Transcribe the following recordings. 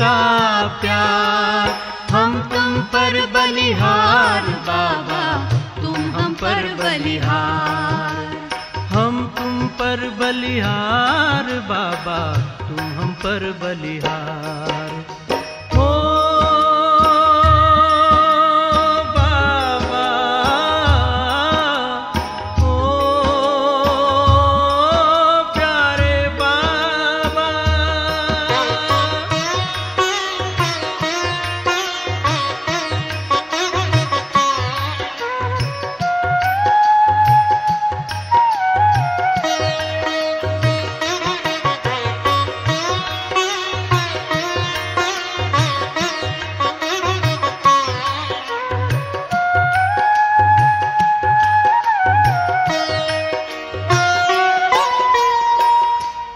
का प्यार। हम तुम पर बलिहार बाबा, तुम हम पर बलिहार। हम तुम पर बलिहार बाबा, तुम हम पर बलिहार। ओ बाबा, ओ प्यारे बाबा।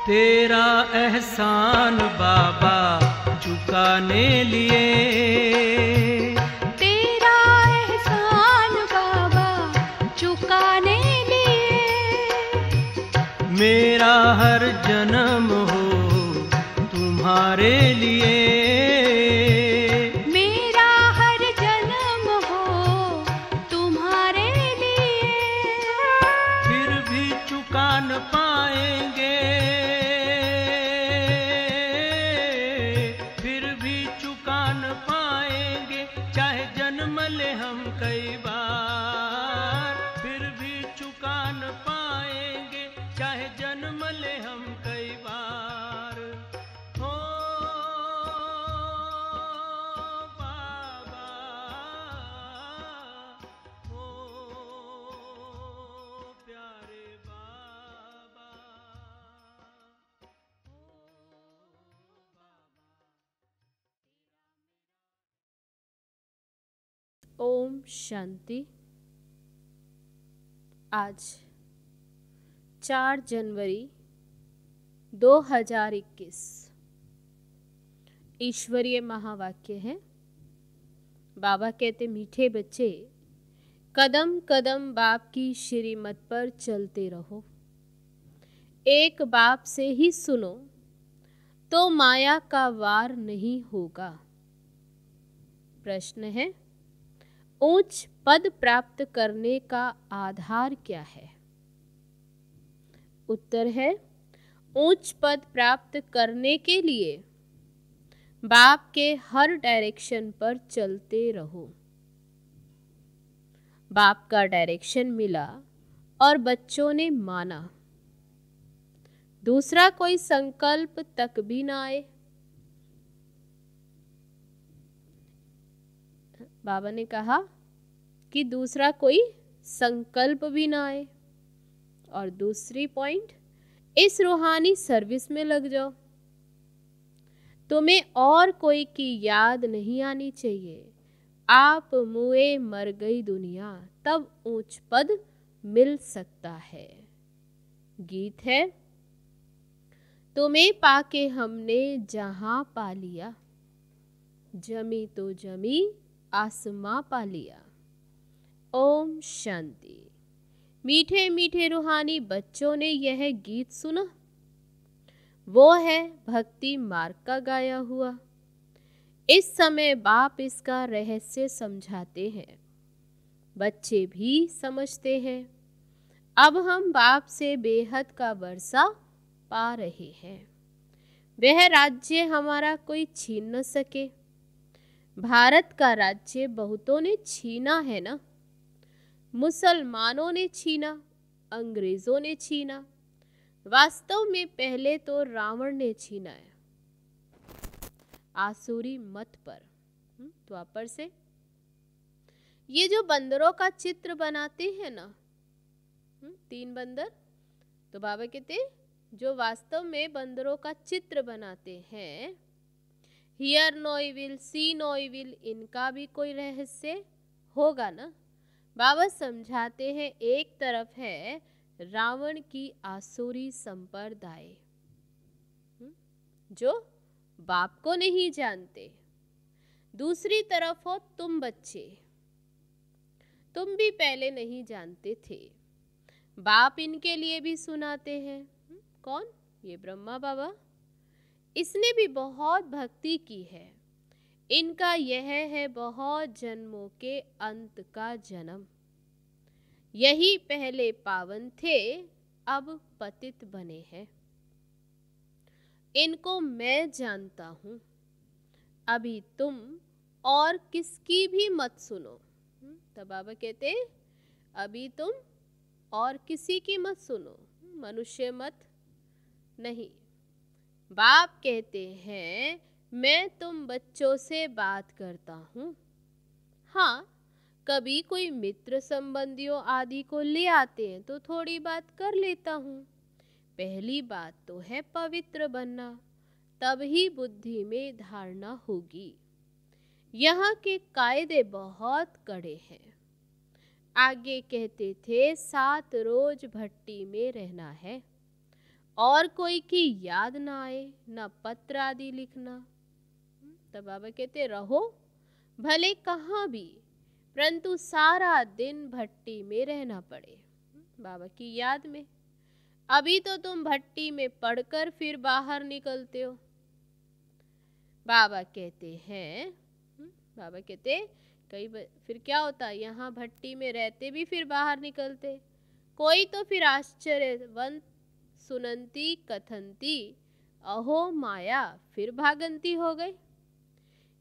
तेरा एहसान बाबा चुकाने लिए, तेरा एहसान बाबा चुकाने लिए। मेरा हर जन्म हो तुम्हारे लिए, मेरा हर जन्म हो तुम्हारे लिए। फिर भी चुका न पाएंगे, फिर भी चुका न पाएंगे, चाहे जन्म ले हम कई बार। फिर भी चुका न पाएंगे, चाहे जन्म ले हम कई बार। हो बाबा, हो प्यारे बाबा। ओम शांति। आज 4 जनवरी 2021 ईश्वरीय महावाक्य है। बाबा कहते, मीठे बच्चे, कदम कदम बाप की श्रीमत पर चलते रहो। एक बाप से ही सुनो तो माया का वार नहीं होगा। प्रश्न है, उच्च पद प्राप्त करने का आधार क्या है? उत्तर है, उच्च पद प्राप्त करने के लिए बाप के हर डायरेक्शन पर चलते रहो। बाप का डायरेक्शन मिला और बच्चों ने माना। दूसरा कोई संकल्प तक भी ना आए। बाबा ने कहा कि दूसरा कोई संकल्प भी ना आए। और दूसरी पॉइंट, इस रूहानी सर्विस में लग जाओ। तुम्हें और कोई की याद नहीं आनी चाहिए। आप मुए मर गई दुनिया, तब ऊंच पद मिल सकता है। गीत है, तुम्हें पाके हमने जहां पा लिया, जमी तो जमी आसमां पा लिया। ओम शांति। मीठे मीठे रूहानी बच्चों ने यह गीत सुना। वो है भक्ति मार्ग का गाया हुआ। इस समय बाप इसका रहस्य समझाते हैं। बच्चे भी समझते हैं। अब हम बाप से बेहद का वर्षा पा रहे हैं। वह राज्य हमारा कोई छीन न सके। भारत का राज्य बहुतों ने छीना है ना। मुसलमानों ने छीना, अंग्रेजों ने छीना। वास्तव में पहले तो रावण ने छीना है, आसुरी मत पर। द्वापर से ये जो बंदरों का चित्र बनाते हैं ना, 3 बंदर, तो बाबा कहते जो वास्तव में बंदरों का चित्र बनाते हैं, hear no evil, see no evil, इनका भी कोई रहस्य होगा ना। बाबा समझाते हैं, एक तरफ है रावण की आसुरी संप्रदाय जो बाप को नहीं जानते। दूसरी तरफ हो तुम बच्चे, तुम भी पहले नहीं जानते थे। बाप इनके लिए भी सुनाते हैं। कौन? ये ब्रह्मा बाबा। इसने भी बहुत भक्ति की है। इनका यह है बहुत जन्मों के अंत का जन्म। यही पहले पावन थे, अब पतित बने हैं। इनको मैं जानता हूँ, अभी तुम और किसकी भी मत सुनो। तो बाबा कहते अभी तुम और किसी की मत सुनो, मनुष्य मत नहीं। बाप कहते हैं मैं तुम बच्चों से बात करता हूँ। हाँ, कभी कोई मित्र संबंधियों आदि को ले आते हैं तो थोड़ी बात कर लेता हूँ। पहली बात तो है पवित्र बनना, तब ही बुद्धि में धारणा होगी। यहाँ के कायदे बहुत कड़े हैं। आगे कहते थे 7 रोज भट्टी में रहना है और कोई की याद ना आए, ना पत्र आदि लिखना। तब बाबा कहते रहो भले कहाँ भी, परंतु सारा दिन भट्टी में रहना पड़े बाबा की याद में। अभी तो तुम भट्टी में पढ़कर फिर बाहर निकलते हो। बाबा कहते हैं फिर क्या होता, यहाँ भट्टी में रहते भी फिर बाहर निकलते। कोई तो फिर आश्चर्यवंत सुनंती कथंती अहो माया फिर भागंती हो गई।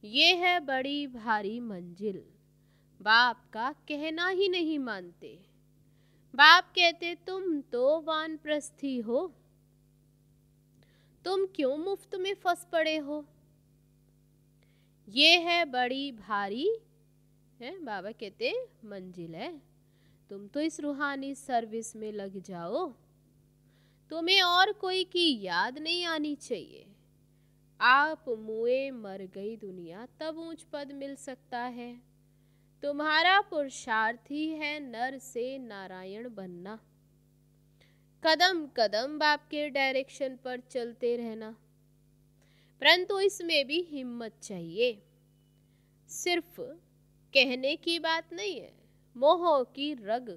ये है बड़ी भारी मंजिल, बाप का कहना ही नहीं मानते। बाप कहते तुम तो वानप्रस्थी हो, तुम क्यों मुफ्त में फंस पड़े हो। ये है बड़ी भारी है, बाबा कहते मंजिल है, तुम तो इस रूहानी सर्विस में लग जाओ। तुम्हें और कोई की याद नहीं आनी चाहिए। आप मुए मर गई दुनिया तब ऊंच पद मिल सकता है। तुम्हारा पुरुषार्थ ही है नर से नारायण बनना। कदम कदम बाप के डायरेक्शन पर चलते रहना, परंतु इसमें भी हिम्मत चाहिए। सिर्फ कहने की बात नहीं है, मोह की रग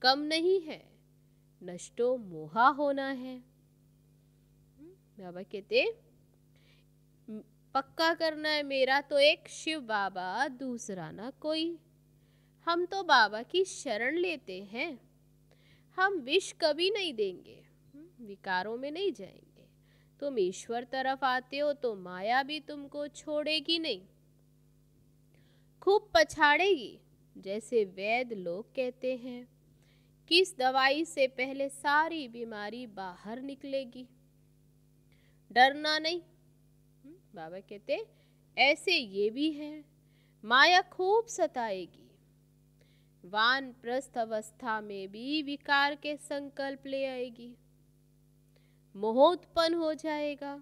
कम नहीं है, नष्टो मोहा होना है। बाबा कहते पक्का करना है मेरा तो एक शिव बाबा, दूसरा ना कोई। हम तो बाबा की शरण लेते हैं, हम विष कभी नहीं देंगे, विकारों में नहीं जाएंगे। तुम ईश्वर तरफ आते हो तो माया भी तुमको छोड़ेगी नहीं, खूब पछाड़ेगी। जैसे वैद्य लोग कहते हैं किस दवाई से पहले सारी बीमारी बाहर निकलेगी, डरना नहीं। बाबा कहते ऐसे ये भी है, माया खूब सताएगी। वानप्रस्थ अवस्था में भी विकार के संकल्प ले आएगी, मोह उत्पन्न हो जाएगा।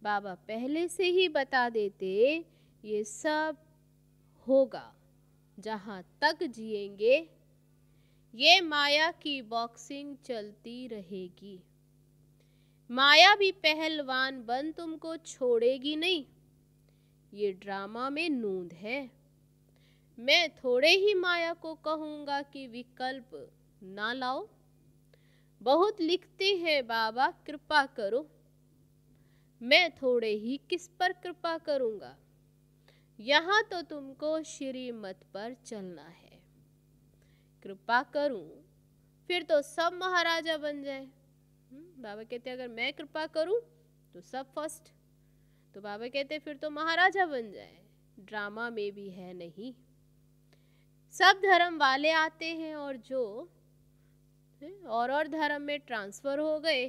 बाबा पहले से ही बता देते ये सब होगा। जहाँ तक जिएंगे ये माया की बॉक्सिंग चलती रहेगी। माया भी पहलवान बन तुमको छोड़ेगी नहीं। ये ड्रामा में नूंद है। मैं थोड़े ही माया को कहूँगा कि विकल्प ना लाओ। बहुत लिखते हैं बाबा कृपा करो, मैं थोड़े ही किस पर कृपा करूँगा। यहाँ तो तुमको श्रीमत पर चलना है। कृपा करूं फिर तो सब महाराजा बन जाए। बाबा कहते अगर मैं कृपा करूं तो सब फर्स्ट, तो बाबा कहते फिर तो महाराजा बन जाए। ड्रामा में भी है नहीं, सब धर्म वाले आते हैं और जो और धर्म में ट्रांसफर हो गए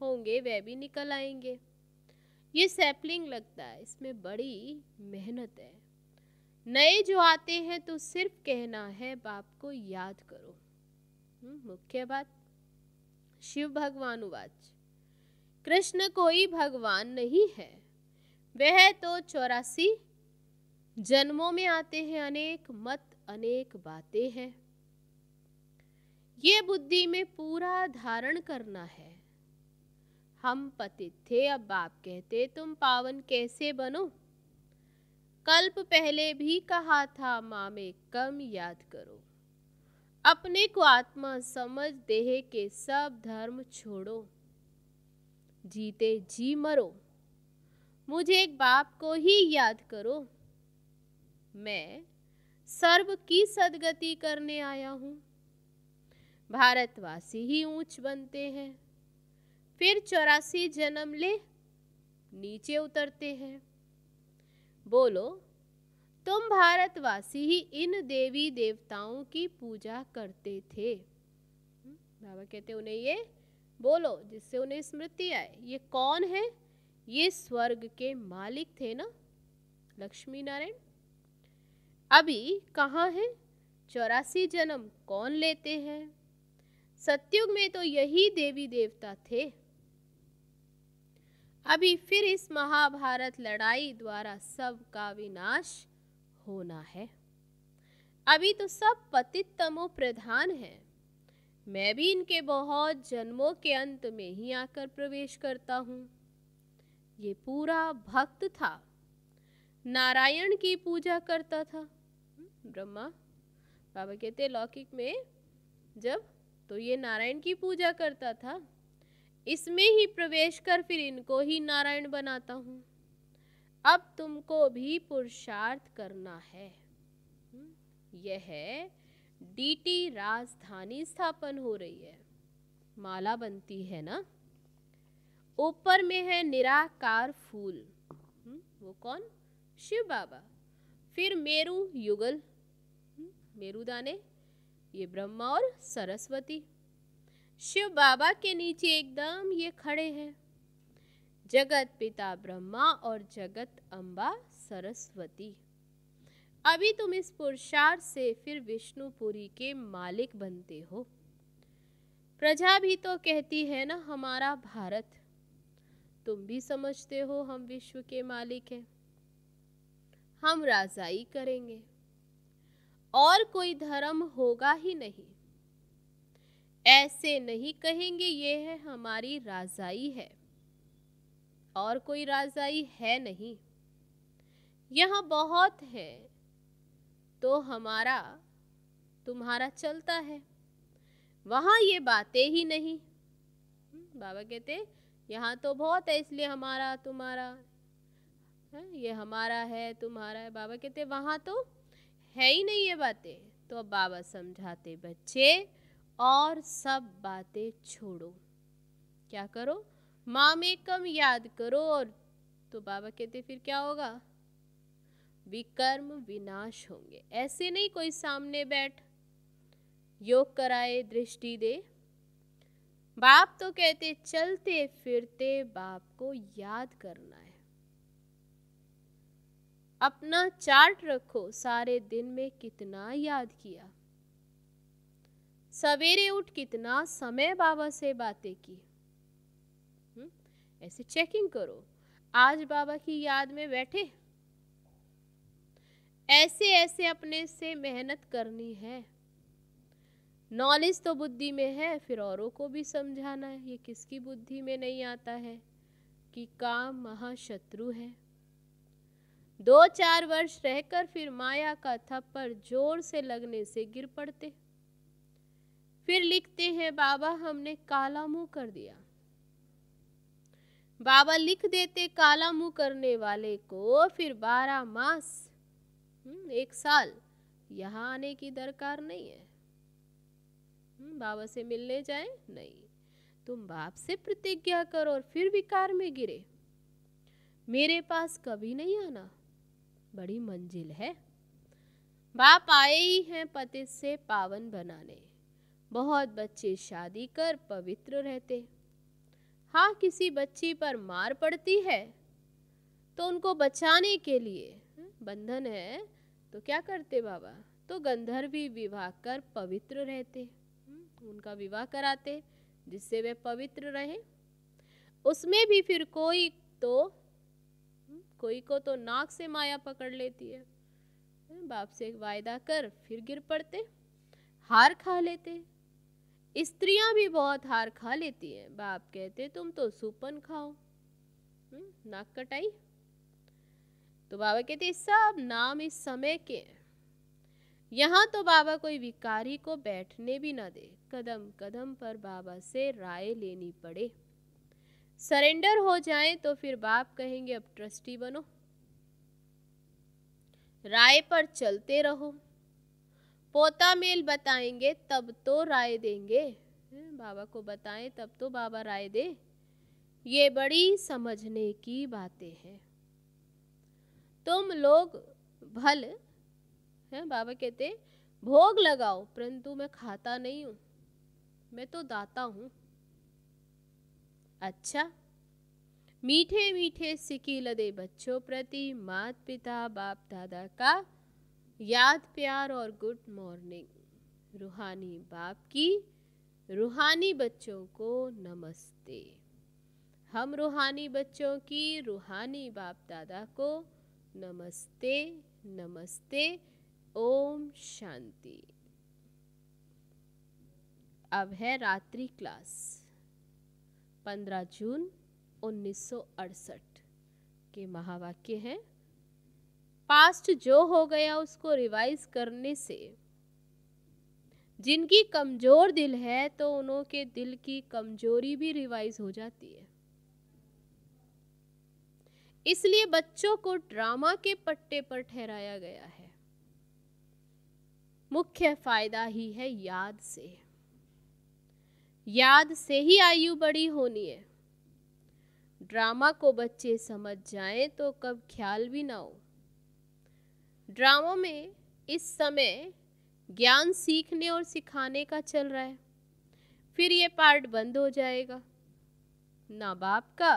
होंगे वे भी निकल आएंगे। ये सैपलिंग लगता है, इसमें बड़ी मेहनत है। नए जो आते हैं तो सिर्फ कहना है बाप को याद करो। मुख्य बात शिव भगवान उवाच, कृष्ण कोई भगवान नहीं है, वह तो 84 जन्मों में आते हैं। अनेक मत अनेक बातें हैं, ये बुद्धि में पूरा धारण करना है। हम पतित थे, अब बाप कहते तुम पावन कैसे बनो। कल्प पहले भी कहा था माँ में कम याद करो। अपने को आत्मा समझ देह के सब धर्म छोड़ो। जीते जी मरो, मुझे एक बाप को ही याद करो। मैं सर्व की सदगति करने आया हूँ। भारतवासी ही ऊंच बनते हैं, फिर 84 जन्म ले नीचे उतरते हैं। बोलो, तुम भारतवासी ही इन देवी देवताओं की पूजा करते थे। बाबा कहते उन्हें ये बोलो जिससे उन्हें स्मृति आए। ये कौन है? ये स्वर्ग के मालिक थे ना, लक्ष्मी नारायण। अभी कहाँ है? 84 जन्म कौन लेते हैं? सतयुग में तो यही देवी देवता थे। अभी फिर इस महाभारत लड़ाई द्वारा सब का विनाश होना है। अभी तो सब पतित तमो प्रधान है। मैं भी इनके बहुत जन्मों के अंत में ही आकर प्रवेश करता हूँ। ये पूरा भक्त था, नारायण की पूजा करता था। ब्रह्मा बाबा कहते लौकिक में जब तो ये नारायण की पूजा करता था, इसमें ही प्रवेश कर फिर इनको ही नारायण बनाता हूँ। अब तुमको भी पुरुषार्थ करना है। यह डीटी राजधानी स्थापन हो रही है, माला बनती है ना, ऊपर में है निराकार फूल। वो कौन? शिव बाबा। फिर मेरू युगल, मेरू दाने, ये ब्रह्मा और सरस्वती। शिव बाबा के नीचे एकदम ये खड़े हैं जगत पिता ब्रह्मा और जगत अम्बा सरस्वती। अभी तुम इस पुरुषार्थ से फिर विष्णुपुरी के मालिक बनते हो। प्रजा भी तो कहती है ना हमारा भारत, तुम भी समझते हो हम विश्व के मालिक हैं। हम राजाई करेंगे और कोई धर्म होगा ही नहीं। ऐसे नहीं कहेंगे ये है हमारी राजाई है और कोई राजाई है नहीं। यहाँ बहुत है तो हमारा तुम्हारा चलता है, वहाँ ये बातें ही नहीं। बाबा कहते यहाँ तो बहुत है इसलिए हमारा तुम्हारा है, ये हमारा है तुम्हारा है। बाबा कहते वहाँ तो है ही नहीं ये बातें। तो अब बाबा समझाते बच्चे और सब बातें छोड़ो, क्या करो? मामेकम याद करो। और तो बाबा कहते फिर क्या होगा? विकर्म विनाश होंगे। ऐसे नहीं कोई सामने बैठ योग कराए दृष्टि दे। बाप तो कहते चलते फिरते बाप को याद करना है। अपना चार्ट रखो, सारे दिन में कितना याद किया, सवेरे उठ कितना समय बाबा से बातें की। ऐसे चेकिंग करो। आज बाबा की याद में बैठे, ऐसे ऐसे अपने से मेहनत करनी है। नॉलेज तो बुद्धि में है, फिर औरों को भी समझाना है। ये किसकी बुद्धि में नहीं आता है कि काम महाशत्रु है। 2-4 वर्ष रहकर फिर माया का थप्पड़ जोर से लगने से गिर पड़ते। फिर लिखते हैं बाबा हमने काला मुंह कर दिया। बाबा लिख देते काला मुंह करने वाले को, फिर 12 मास 1 साल यहाँ आने की दरकार नहीं है। बाबा से मिलने जाए नहीं, तुम बाप से प्रतिज्ञा करो और फिर विकार में गिरे। मेरे पास कभी नहीं आना, बड़ी मंजिल है। बाप आए ही हैं पति से पावन बनाने। बहुत बच्चे शादी कर पवित्र रहते। हाँ, किसी बच्ची पर मार पड़ती है तो उनको बचाने के लिए बंधन है तो क्या करते बाबा? तो गंधर्वी विवाह कर पवित्र रहते, उनका विवाह कराते जिससे वे पवित्र रहें। उसमें भी फिर कोई को तो नाक से माया पकड़ लेती है। बाप से वायदा कर फिर गिर पड़ते, हार खा लेते। स्त्रियां भी बहुत हार खा लेती हैं। बाप कहते तुम तो सूपन खाओ, नाक कटाई। तो बाबा कहते सब नाम इस समय के हैं। यहाँ तो बाबा कोई विकारी को बैठने भी ना दे। कदम कदम पर बाबा से राय लेनी पड़े। सरेंडर हो जाएं तो फिर बाप कहेंगे अब ट्रस्टी बनो, राय पर चलते रहो। पोता मेल बताएंगे तब तो राय देंगे, बाबा को बताएं तब तो बाबा राय दे। ये बड़ी समझने की बातें हैं। तुम लोग भल हैं, बाबा कहते भोग लगाओ, परंतु मैं खाता नहीं हूं, मैं तो दाता हूं। अच्छा, मीठे मीठे सिकी लदे बच्चों प्रति माता पिता बाप दादा का याद प्यार और गुड मॉर्निंग। रूहानी बाप की रूहानी बच्चों को नमस्ते। हम रूहानी बच्चों की रूहानी बाप दादा को नमस्ते नमस्ते। ओम शांति। अब है रात्रि क्लास। 15 जून 1968 के महावाक्य हैं। पास्ट जो हो गया उसको रिवाइज करने से जिनकी कमजोर दिल है तो उन्हों के दिल की कमजोरी भी रिवाइज हो जाती है। इसलिए बच्चों को ड्रामा के पट्टे पर ठहराया गया है। मुख्य फायदा ही है याद से। याद से ही आयु बड़ी होनी है। ड्रामा को बच्चे समझ जाएं तो कब ख्याल भी ना हो। ड्रामों में इस समय ज्ञान सीखने और सिखाने का चल रहा है, फिर ये पार्ट बंद हो जाएगा। ना बाप का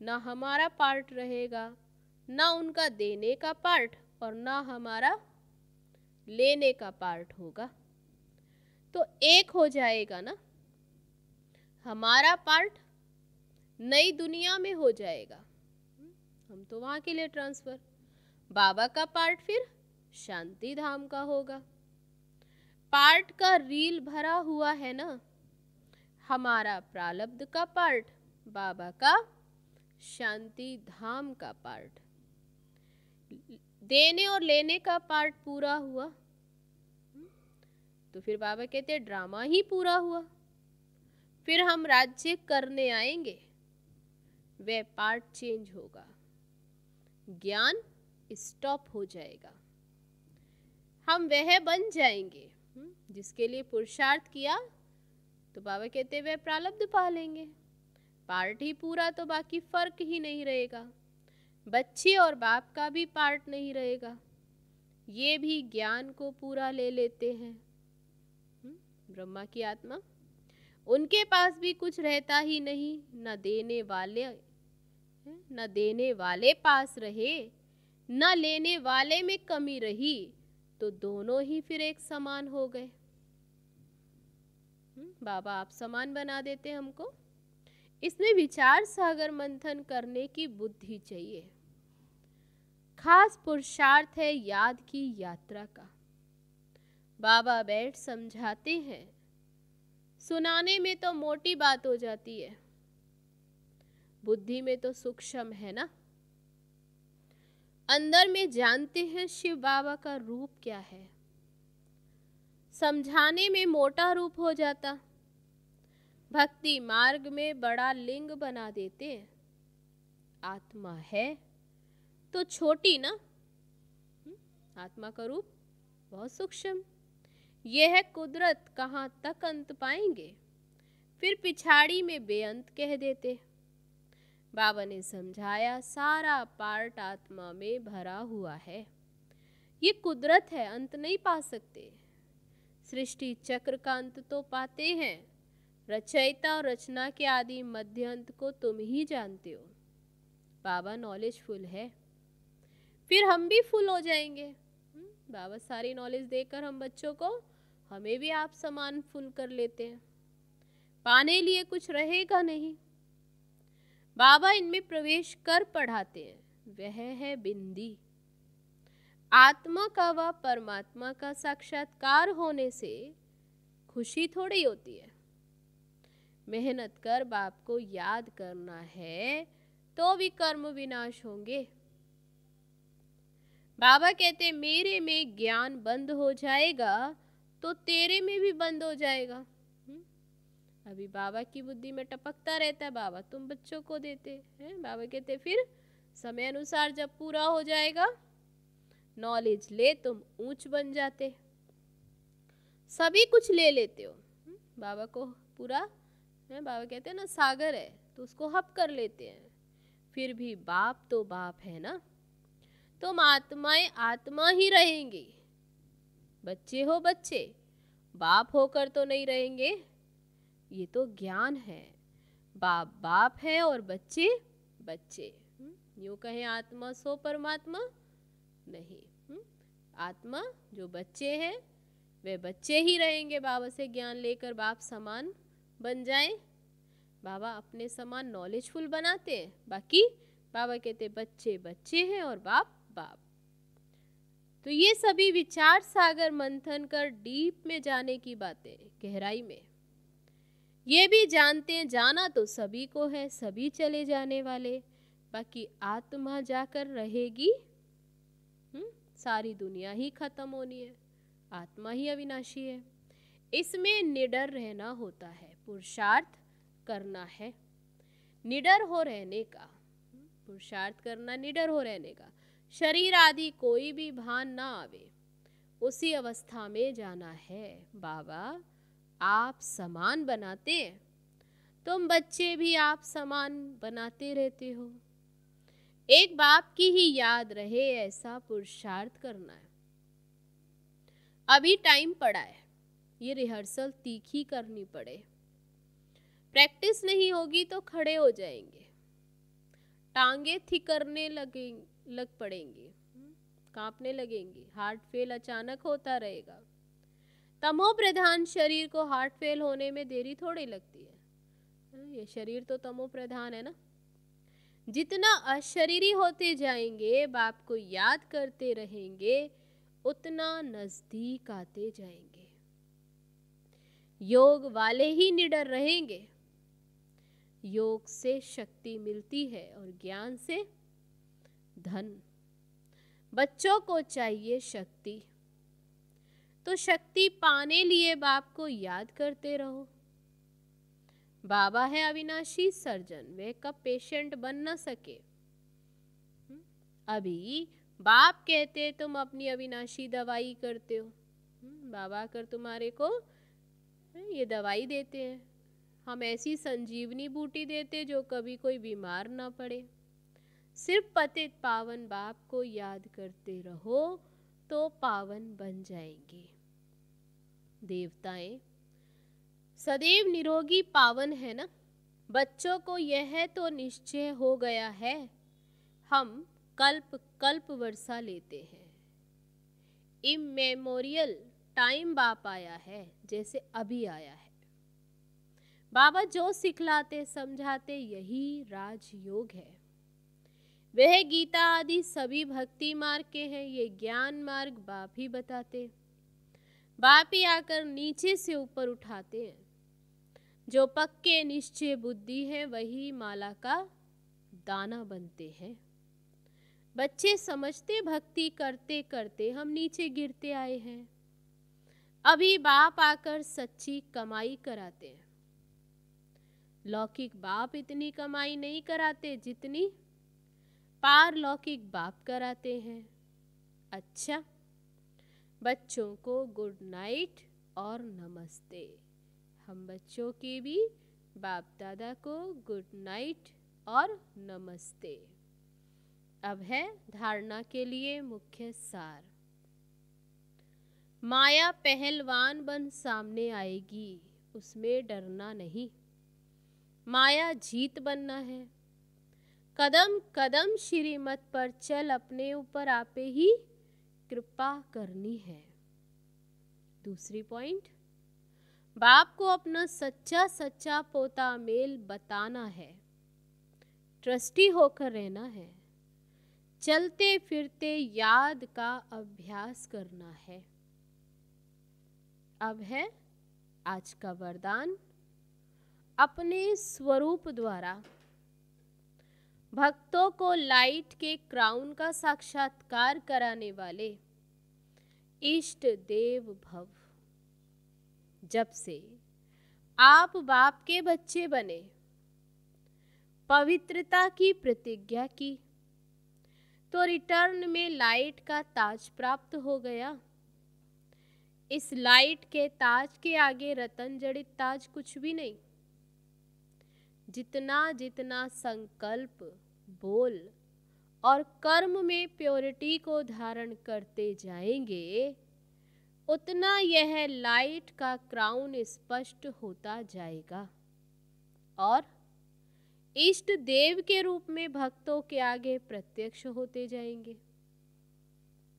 ना हमारा पार्ट रहेगा, ना उनका देने का पार्ट और ना हमारा लेने का पार्ट होगा। तो एक हो जाएगा ना, हमारा पार्ट नई दुनिया में हो जाएगा, हम तो वहां के लिए ट्रांसफर। बाबा का पार्ट फिर शांति धाम का होगा। पार्ट का रील भरा हुआ है ना, हमारा प्रारब्ध का पार्ट, बाबा का शांति धाम का पार्ट। देने और लेने का पार्ट पूरा हुआ तो फिर बाबा कहते हैं ड्रामा ही पूरा हुआ। फिर हम राज्य करने आएंगे, वह पार्ट चेंज होगा, ज्ञान स्टॉप हो जाएगा। हम वह बन जाएंगे जिसके लिए पुरुषार्थ किया, तो बाबा कहते वह प्रारब्ध पा लेंगे। पार्ट ही पूरा तो बाकी फर्क ही नहीं रहेगा। बच्चे और बाप का भी पार्ट नहीं रहेगा, ये भी ज्ञान को पूरा ले लेते हैं। ब्रह्मा की आत्मा, उनके पास भी कुछ रहता ही नहीं, न देने वाले पास रहे न लेने वाले में कमी रही, तो दोनों ही फिर एक समान हो गए। बाबा आप समान बना देते हमको। इसमें विचार सागर मंथन करने की बुद्धि चाहिए। खास पुरुषार्थ है याद की यात्रा का। बाबा बैठ समझाते हैं, सुनाने में तो मोटी बात हो जाती है, बुद्धि में तो सूक्ष्म है ना। अंदर में जानते हैं शिव बाबा का रूप क्या है, समझाने में मोटा रूप हो जाता, भक्ति मार्ग में बड़ा लिंग बना देते हैं। आत्मा है तो छोटी ना, आत्मा का रूप बहुत सूक्ष्म। यह है कुदरत, कहाँ तक अंत पाएंगे, फिर पिछाड़ी में बेअंत कह देते। बाबा ने समझाया सारा पार्ट आत्मा में भरा हुआ है, ये कुदरत है, अंत नहीं पा सकते। सृष्टि चक्र का अंत तो पाते हैं, रचयिता और रचना के आदि मध्य अंत को तुम ही जानते हो। बाबा नॉलेजफुल है, फिर हम भी फुल हो जाएंगे। बाबा सारी नॉलेज देकर हम बच्चों को, हमें भी आप समान फुल कर लेते हैं, पाने लिए कुछ रहेगा नहीं। बाबा इनमें प्रवेश कर पढ़ाते हैं, वह है बिंदी। आत्मा का व परमात्मा का साक्षात्कार होने से खुशी थोड़ी होती है। मेहनत कर बाप को याद करना है तो भी कर्म विनाश होंगे। बाबा कहते मेरे में ज्ञान बंद हो जाएगा तो तेरे में भी बंद हो जाएगा। अभी बाबा की बुद्धि में टपकता रहता है, बाबा तुम बच्चों को देते हैं। बाबा कहते फिर समय अनुसार जब पूरा हो जाएगा, नॉलेज ले तुम ऊंच बन जाते, सभी कुछ ले लेते हो। बाबा को पूरा है, बाबा कहते हैं ना सागर है तो उसको हप कर लेते हैं। फिर भी बाप तो बाप है ना, तुम आत्माएं आत्मा ही रहेंगी। बच्चे हो बच्चे, बाप होकर तो नहीं रहेंगे। ये तो ज्ञान है, बाप बाप है और बच्चे बच्चे। यूं कहें आत्मा सो परमात्मा नहीं। आत्मा जो बच्चे हैं वे बच्चे ही रहेंगे, बाबा से ज्ञान लेकर बाप समान बन जाएं। बाबा अपने समान नॉलेजफुल बनाते हैं, बाकी बाबा कहते बच्चे बच्चे हैं और बाप बाप। तो ये सभी विचार सागर मंथन कर डीप में जाने की बातें, गहराई में। ये भी जानते हैं जाना तो सभी को है, सभी चले जाने वाले, बाकी आत्मा जाकर रहेगी। सारी दुनिया ही खत्म होनी है, आत्मा ही अविनाशी है। इसमें निडर रहना होता है, पुरुषार्थ करना है, निडर हो रहने का। पुरुषार्थ करना निडर हो रहने का। शरीर आदि कोई भी भान ना आवे, उसी अवस्था में जाना है। बाबा आप समान बनाते हैं, तुम बच्चे भी आप समान बनाते रहते हो। एक बाप की ही याद रहे ऐसा पुरुषार्थ करना है। अभी टाइम पड़ा है, ये रिहर्सल तीखी करनी पड़े। प्रैक्टिस नहीं होगी तो खड़े हो जाएंगे, टांगे थिकरने लग पड़ेंगी, कांपने लगेंगी, हार्ट फेल अचानक होता रहेगा। तमो प्रधान शरीर को हार्ट फेल होने में देरी थोड़ी लगती है, ये शरीर तो तमो प्रधान है ना। जितना अशरीरी होते जाएंगे, बाप को याद करते रहेंगे, उतना नजदीक आते जाएंगे। योग वाले ही निडर रहेंगे। योग से शक्ति मिलती है और ज्ञान से धन। बच्चों को चाहिए शक्ति, तो शक्ति पाने लिए बाप को याद करते रहो। बाबा है अविनाशी सर्जन, वे कब पेशेंट बन न सके। अभी बाप कहते तुम अपनी अविनाशी दवाई करते हो, बाबा कर तुम्हारे को ये दवाई देते हैं। हम ऐसी संजीवनी बूटी देते जो कभी कोई बीमार ना पड़े। सिर्फ पतित पावन बाप को याद करते रहो तो पावन बन जाएंगे। देवताएं सदैव निरोगी पावन है ना। बच्चों को यह तो निश्चय हो गया है, हम कल्प कल्प वर्षा लेते हैं। इमेमोरियल टाइम बाप आया है, जैसे अभी आया है। बाबा जो सिखलाते समझाते यही राजयोग है। वह गीता आदि सभी भक्ति मार्ग के हैं, ये ज्ञान मार्ग बाप ही बताते। बाप ही आकर नीचे से ऊपर उठाते हैं। जो पक्के निश्चय बुद्धि है वही माला का दाना बनते हैं। बच्चे समझते भक्ति करते करते हम नीचे गिरते आए हैं। अभी बाप आकर सच्ची कमाई कराते हैं। लौकिक बाप इतनी कमाई नहीं कराते जितनी पारलौकिक बाप कराते हैं। अच्छा, बच्चों को गुड नाइट और नमस्ते। हम बच्चों की भी बाप दादा को गुड नाइट और नमस्ते। अब है धारणा के लिए मुख्य सार। माया पहलवान बन सामने आएगी, उसमें डरना नहीं। माया जीत बनना है। कदम कदम श्रीमत पर चल, अपने ऊपर आपे ही कृपा करनी है। दूसरी पॉइंट, बाप को अपना सच्चा सच्चा पोता मेल बताना है। ट्रस्टी होकर रहना है। चलते फिरते याद का अभ्यास करना है। अब है आज का वरदान। अपने स्वरूप द्वारा भक्तों को लाइट के क्राउन का साक्षात्कार कराने वाले इष्ट देव भव। जब से आप बाप के बच्चे बने, पवित्रता की प्रतिज्ञा की, तो रिटर्न में लाइट का ताज प्राप्त हो गया। इस लाइट के ताज के आगे रतन जड़ित ताज कुछ भी नहीं। जितना जितना संकल्प, बोल और कर्म में प्योरिटी को धारण करते जाएंगे, उतना यह लाइट का क्राउन स्पष्ट होता जाएगा और इष्ट देव के रूप में भक्तों के आगे प्रत्यक्ष होते जाएंगे।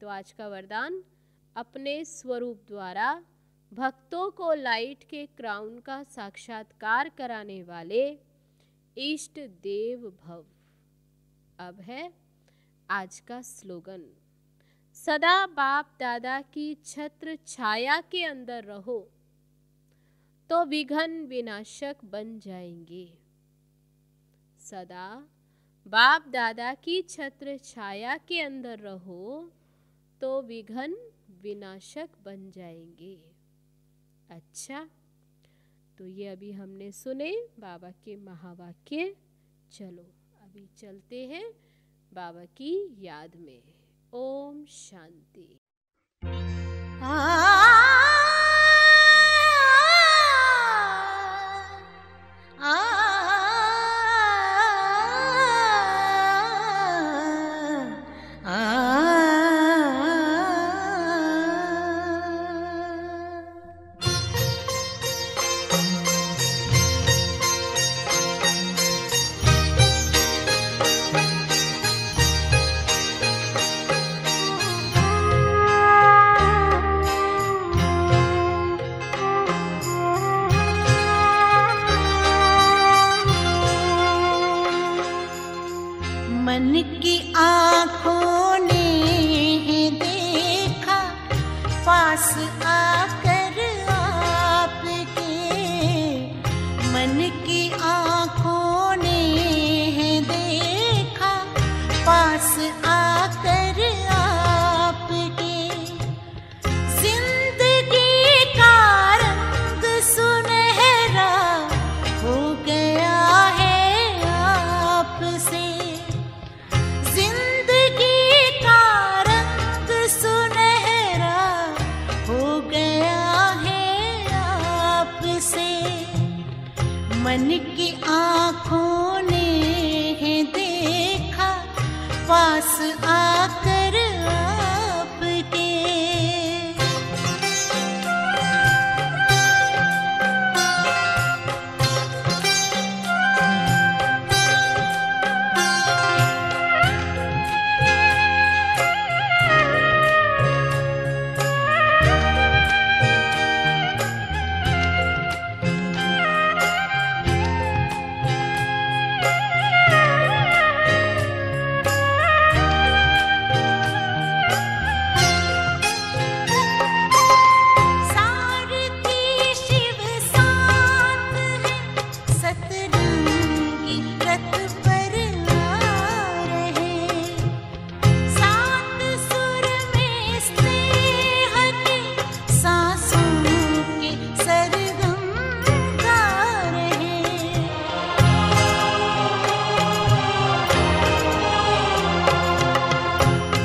तो आज का वरदान, अपने स्वरूप द्वारा भक्तों को लाइट के क्राउन का साक्षात्कार कराने वाले इष्ट देव भव। अब है आज का स्लोगन, सदा बाप दादा की छत्र छाया के अंदर रहो तो विघ्न विनाशक बन जाएंगे। सदा बाप दादा की छत्र छाया के अंदर रहो तो विघ्न विनाशक बन जाएंगे। अच्छा, तो ये अभी हमने सुने बाबा के महावाक्य। चलो अभी चलते हैं बाबा की याद में। ओम शांति। मन की आँखों ने देखा पास आकर आपके, मन की आँखों ने देखा पास आकर आपके, जिंदगी का रंग सुनहरा हो गया है आपसे, मन की आँखों ने देखा पास आकर आपके।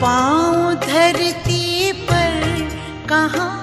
पाँव धरती पर कहाँ